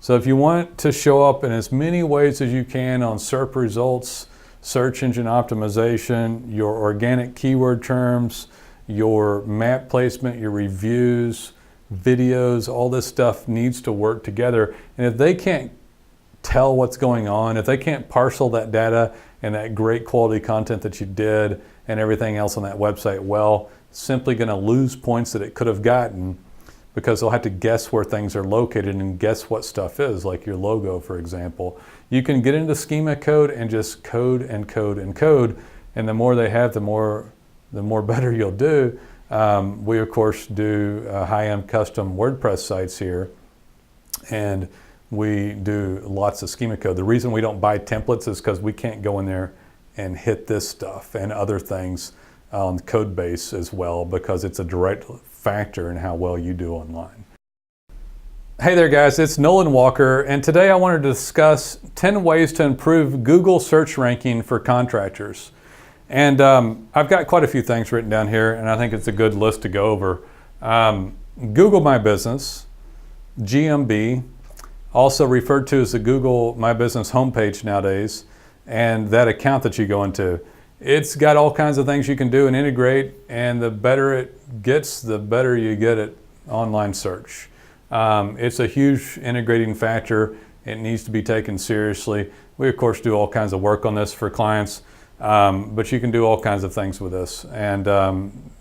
So if you want to show up in as many ways as you can on SERP results, search engine optimization, your organic keyword terms, your map placement, your reviews, videos, all this stuff needs to work together. And if they can't tell what's going on, if they can't parcel that data and that great quality content that you did and everything else on that website well, simply going to lose points that it could have gotten, because they'll have to guess where things are located and guess what stuff is, like your logo, for example. You can get into schema code and just code and code and code, and the more they have, the more better you'll do. We of course do high-end custom WordPress sites here, and we do lots of schema code. The reason we don't buy templates is because we can't go in there and hit this stuff and other things on code base as well, because it's a direct factor in how well you do online. Hey there guys, it's Nolan Walker, and today I wanted to discuss 10 ways to improve Google search ranking for contractors. And I've got quite a few things written down here, and I think it's a good list to go over. Google My Business, GMB, also referred to as the Google My Business homepage nowadays, and that account that you go into. It's got all kinds of things you can do and integrate, and the better it gets, the better you get at online search. It's a huge integrating factor. It needs to be taken seriously. We of course do all kinds of work on this for clients, but you can do all kinds of things with this. And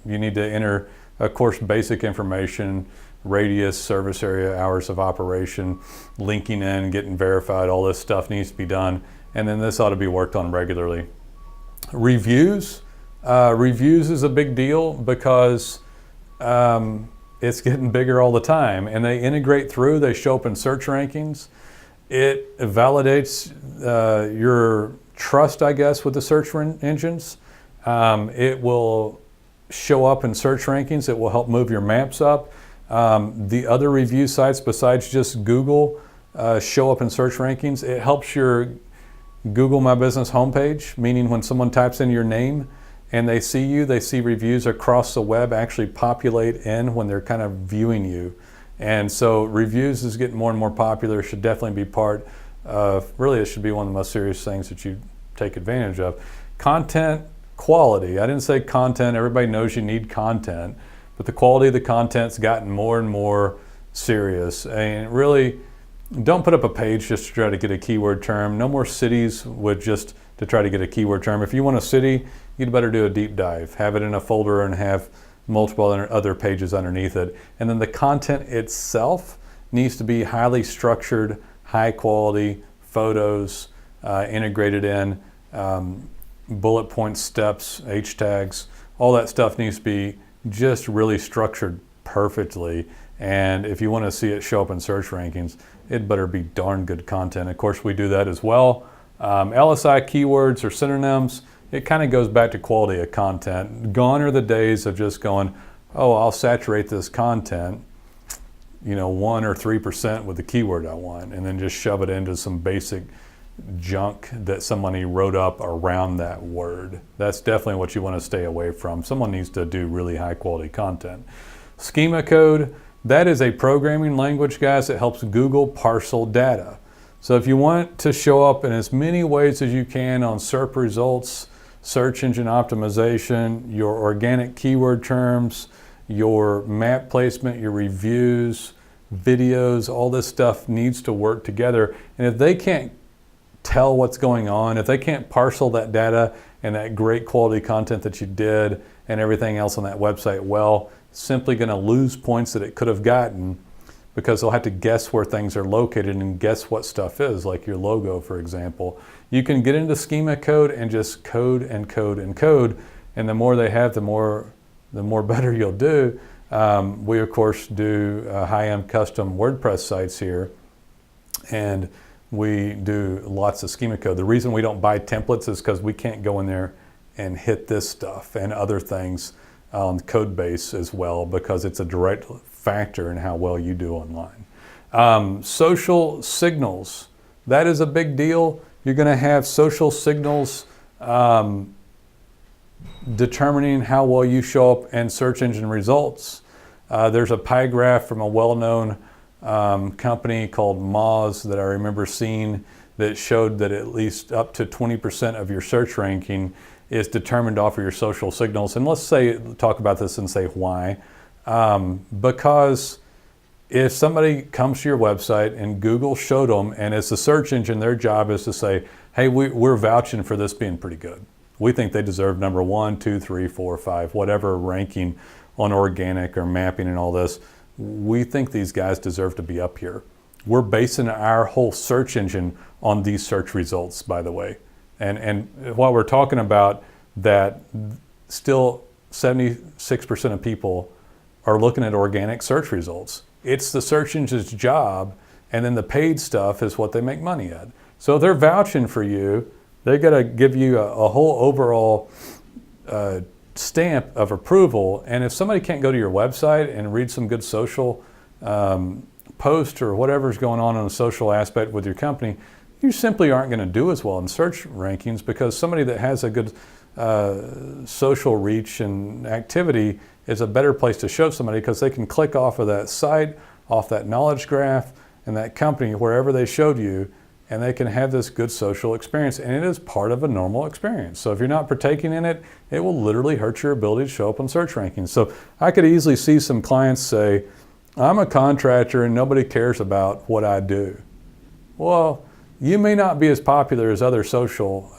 you need to enter, of course, basic information, radius, service area, hours of operation, linking in, getting verified, all this stuff needs to be done. And then this ought to be worked on regularly. Reviews. Reviews is a big deal because it's getting bigger all the time, and they integrate through, they show up in search rankings. It validates your trust, I guess, with the search engines. It will show up in search rankings. It will help move your maps up. The other review sites besides just Google show up in search rankings. It helps your Google My Business homepage, meaning when someone types in your name and they see you, they see reviews across the web actually populate in when they're kind of viewing you. And so reviews is getting more and more popular. It should definitely be part of, really it should be one of the most serious things that you take advantage of. Content quality. I didn't say content, everybody knows you need content, but the quality of the content's gotten more and more serious. And really, don't put up a page just to try to get a keyword term. No more cities with just to try to get a keyword term. If you want a city, you'd better do a deep dive. Have it in a folder and have multiple other pages underneath it. And then the content itself needs to be highly structured, high quality, photos integrated in, bullet point steps, H tags, all that stuff needs to be just really structured perfectly. And if you want to see it show up in search rankings, it better be darn good content. Of course, we do that as well. LSI keywords or synonyms, it kind of goes back to quality of content. Gone are the days of just going, oh, I'll saturate this content, 1 or 3% with the keyword I want, and then just shove it into some basic junk that somebody wrote up around that word. That's definitely what you want to stay away from. Someone needs to do really high quality content. Schema code. That is a programming language, guys, that helps Google parcel data. So if you want to show up in as many ways as you can on SERP results, search engine optimization, your organic keyword terms, your map placement, your reviews, videos, all this stuff needs to work together. And if they can't tell what's going on, if they can't parcel that data and that great quality content that you did and everything else on that website well, simply going to lose points that it could have gotten, because they'll have to guess where things are located and guess what stuff is, like your logo, for example. You can get into schema code and just code and code and code, and the more they have, the more better you'll do. We of course do high-end custom WordPress sites here, and we do lots of schema code. The reason we don't buy templates is because we can't go in there and hit this stuff and other things on code base as well, because it's a direct factor in how well you do online. Social signals, that is a big deal. You're going to have social signals determining how well you show up in search engine results. There's a pie graph from a well-known company called Moz that I remember seeing that showed that at least up to 20% of your search ranking is determined off of your social signals. And let's talk about this and say why. Because if somebody comes to your website and Google showed them, and as the search engine, their job is to say, hey, we're vouching for this being pretty good. We think they deserve number 1, 2, 3, 4, 5, whatever ranking on organic or mapping and all this. We think these guys deserve to be up here. We're basing our whole search engine on these search results, by the way. And while we're talking about that, still 76% of people are looking at organic search results. It's the search engine's job, and then the paid stuff is what they make money at. So if they're vouching for you, they're gonna give you a whole overall stamp of approval. And if somebody can't go to your website and read some good social post or whatever's going on a social aspect with your company, you simply aren't going to do as well in search rankings, because somebody that has a good social reach and activity is a better place to show somebody, because they can click off of that site, off that knowledge graph and that company, wherever they showed you, and they can have this good social experience, and it is part of a normal experience. So if you're not partaking in it, it will literally hurt your ability to show up on search rankings. So I could easily see some clients say, I'm a contractor and nobody cares about what I do. Well, you may not be as popular as other social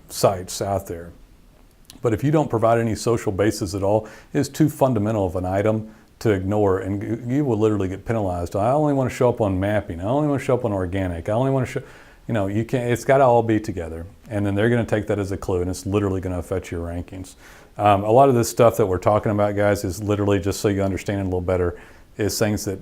sites out there, but if you don't provide any social basis at all, it's too fundamental of an item to ignore, and you will literally get penalized. I only want to show up on mapping. I only want to show up on organic. I only want to show, you can't, it's got to all be together. And then they're going to take that as a clue, and it's literally going to affect your rankings. A lot of this stuff that we're talking about, guys, is literally, just so you understand it a little better, is things that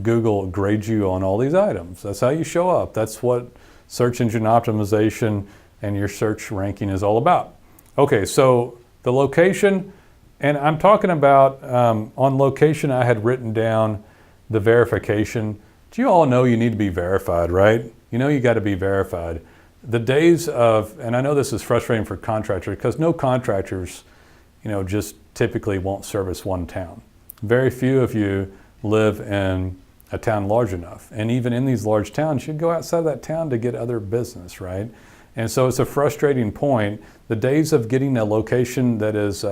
Google grades you on all these items. That's how you show up. That's what search engine optimization and your search ranking is all about. Okay, so the location, and I'm talking about on location, I had written down the verification. Do you all know you need to be verified, right? You know you got to be verified. The days of, and I know this is frustrating for contractors, because no contractors, just typically won't service one town. Very few of you live in a town large enough. And even in these large towns, you go outside of that town to get other business, right? And so it's a frustrating point. The days of getting a location that is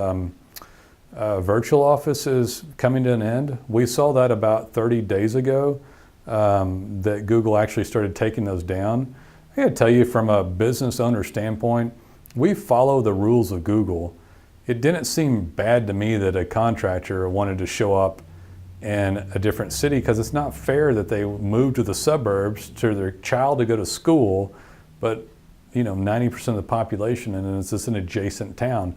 virtual office is coming to an end. We saw that about 30 days ago, that Google actually started taking those down. I gotta tell you, from a business owner standpoint, we follow the rules of Google. It didn't seem bad to me that a contractor wanted to show up in a different city, because it's not fair that they move to the suburbs to their child to go to school, but 90% of the population, and it's just an adjacent town.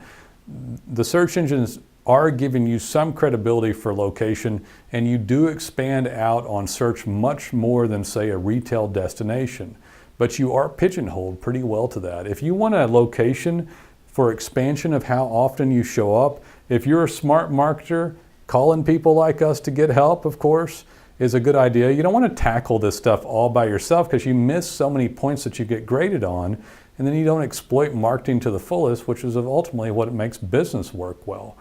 The search engines are giving you some credibility for location, and you do expand out on search much more than, say, a retail destination. But you are pigeonholed pretty well to that. If you want a location for expansion of how often you show up, if you're a smart marketer, calling people like us to get help, of course, is a good idea. You don't want to tackle this stuff all by yourself, because you miss so many points that you get graded on, and then you don't exploit marketing to the fullest, which is ultimately what makes business work well.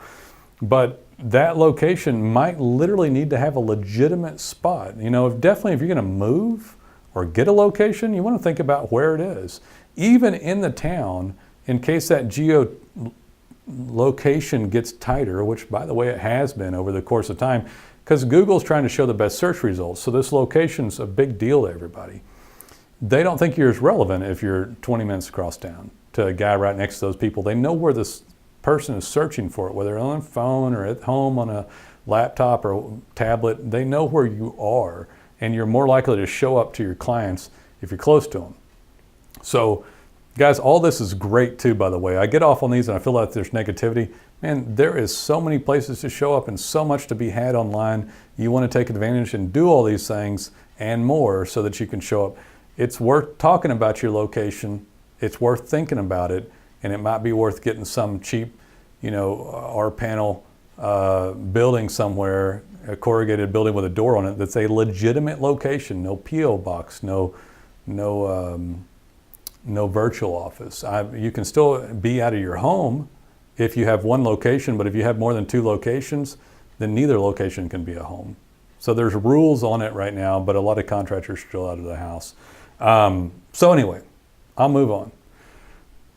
But that location might literally need to have a legitimate spot. Definitely if you're going to move or get a location, you want to think about where it is. Even in the town, in case that geo location gets tighter, which by the way it has been over the course of time, because Google's trying to show the best search results. So this location's a big deal to everybody. They don't think you're as relevant if you're 20 minutes across town to a guy right next to those people. They know where this person is searching for it, whether on a phone or at home on a laptop or tablet. They know where you are, and you're more likely to show up to your clients if you're close to them. So guys, all this is great too, by the way. I get off on these and I feel like there's negativity. Man, there is so many places to show up and so much to be had online. You want to take advantage and do all these things and more so that you can show up. It's worth talking about your location. It's worth thinking about it. And it might be worth getting some cheap, R-panel building somewhere, a corrugated building with a door on it that's a legitimate location, no P.O. box, no virtual office. You can still be out of your home if you have one location, but if you have more than two locations, then neither location can be a home. So there's rules on it right now, but a lot of contractors are still out of the house. So anyway, I'll move on.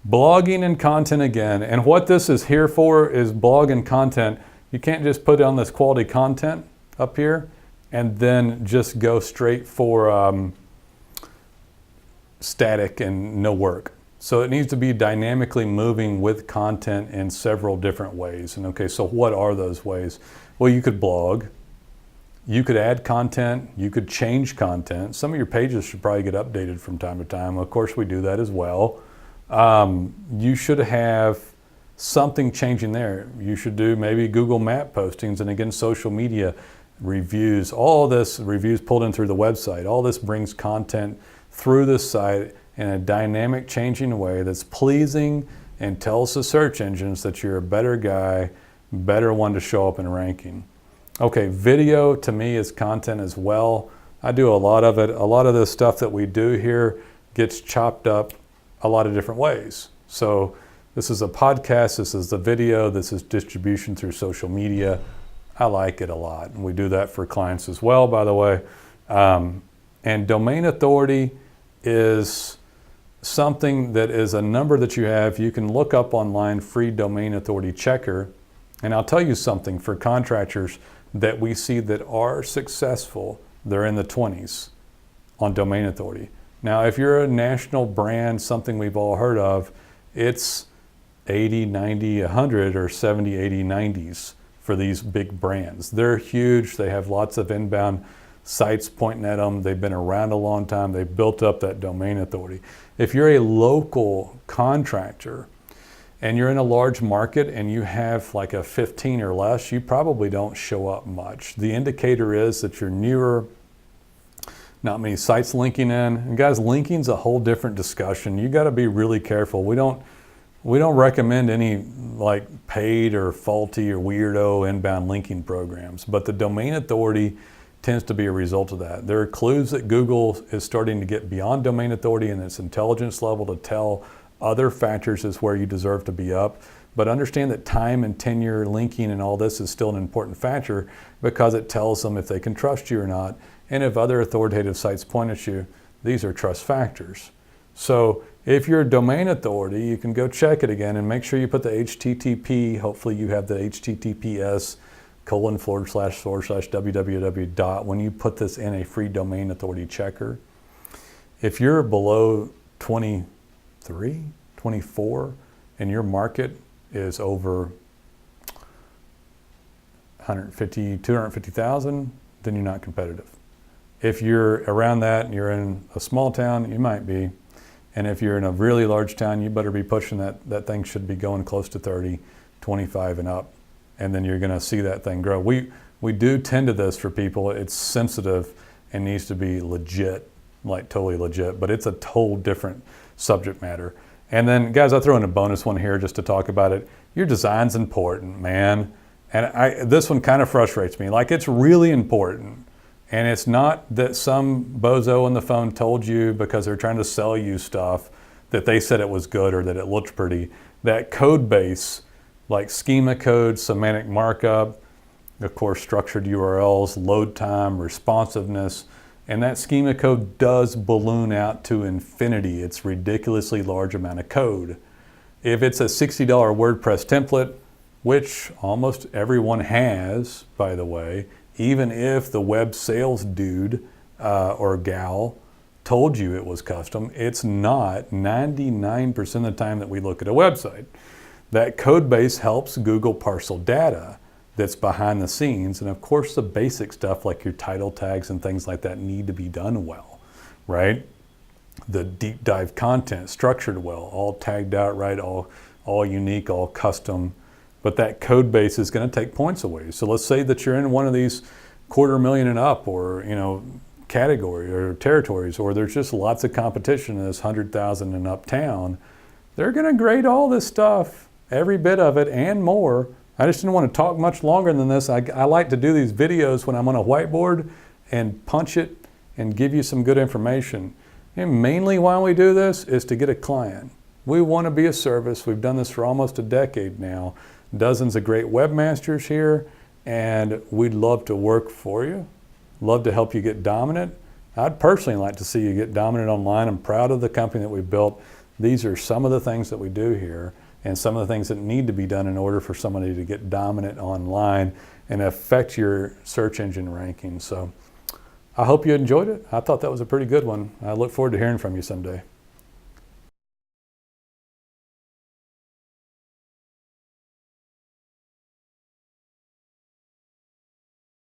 Blogging and content again. And what this is here for is blog and content. You can't just put on this quality content up here and then just go straight for static and no work. So it needs to be dynamically moving with content in several different ways. And okay, so what are those ways? Well, you could blog, you could add content, you could change content. Some of your pages should probably get updated from time to time. Of course, we do that as well. You should have something changing there. You should do maybe Google Map postings, and again, social media reviews, all this reviews pulled in through the website. All this brings content through the site in a dynamic, changing way that's pleasing and tells the search engines that you're a better guy, better one to show up in ranking. Okay, video to me is content as well. I do a lot of it. A lot of the stuff that we do here gets chopped up a lot of different ways. So this is a podcast, this is the video, this is distribution through social media. I like it a lot. And we do that for clients as well, by the way. And domain authority is something that is a number that you have. You can look up online, free domain authority checker. And I'll tell you something, for contractors that we see that are successful, they're in the 20s on domain authority. Now, if you're a national brand, something we've all heard of, it's 80, 90, 100, or 70, 80, 90s for these big brands. They're huge. They have lots of inbound sites pointing at them. They've been around a long time. They've built up that domain authority. If you're a local contractor and you're in a large market and you have like a 15 or less, you probably don't show up much. The indicator is that you're newer, not many sites linking in. And guys, linking's a whole different discussion. You got to be really careful. We don't recommend any like paid or faulty or weirdo inbound linking programs, but the domain authority tends to be a result of that. There are clues that Google is starting to get beyond domain authority and its intelligence level to tell other factors is where you deserve to be up. But understand that time and tenure, linking, and all this is still an important factor because it tells them if they can trust you or not. And if other authoritative sites point at you, these are trust factors. So if you're a domain authority, you can go check it again and make sure you put the HTTP. Hopefully you have the https://www. When you put this in a free domain authority checker. If you're below 23, 24, and your market is over 150, 250,000, then you're not competitive. If you're around that and you're in a small town, you might be. And if you're in a really large town, you better be pushing that. That thing should be going close to 30, 25 and up. And then you're gonna see that thing grow. We do tend to this for people. It's sensitive and needs to be legit, like totally legit, but it's a total different subject matter. And then guys, I'll throw in a bonus one here just to talk about it. Your design's important, man. And this one kind of frustrates me. Like, it's really important. And it's not that some bozo on the phone told you because they're trying to sell you stuff that they said it was good or that it looked pretty. That code base, like schema code, semantic markup, of course, structured URLs, load time, responsiveness, and that schema code does balloon out to infinity. It's a ridiculously large amount of code. If it's a $60 WordPress template, which almost everyone has, by the way, even if the web sales dude or gal told you it was custom, it's not 99% of the time that we look at a website. That code base helps Google parcel data that's behind the scenes. And of course, the basic stuff like your title tags and things like that need to be done well, right? The deep dive content structured well, all tagged out right, all unique, all custom. But that code base is going to take points away. So let's say that you're in one of these 250,000 and up, or category or territories, or there's just lots of competition in this 100,000 and up town. They're going to grade all this stuff, every bit of it and more. I just didn't want to talk much longer than this. I like to do these videos when I'm on a whiteboard and punch it and give you some good information. And mainly why we do this is to get a client. We want to be a service. We've done this for almost a decade now. Dozens of great webmasters here, and we'd love to work for you Love to help you get dominant. I'd personally like to see you get dominant online. I'm proud of the company that we built. These are some of the things that we do here and some of the things that need to be done in order for somebody to get dominant online and affect your search engine ranking. So I hope you enjoyed it. I thought that was a pretty good one. I look forward to hearing from you someday.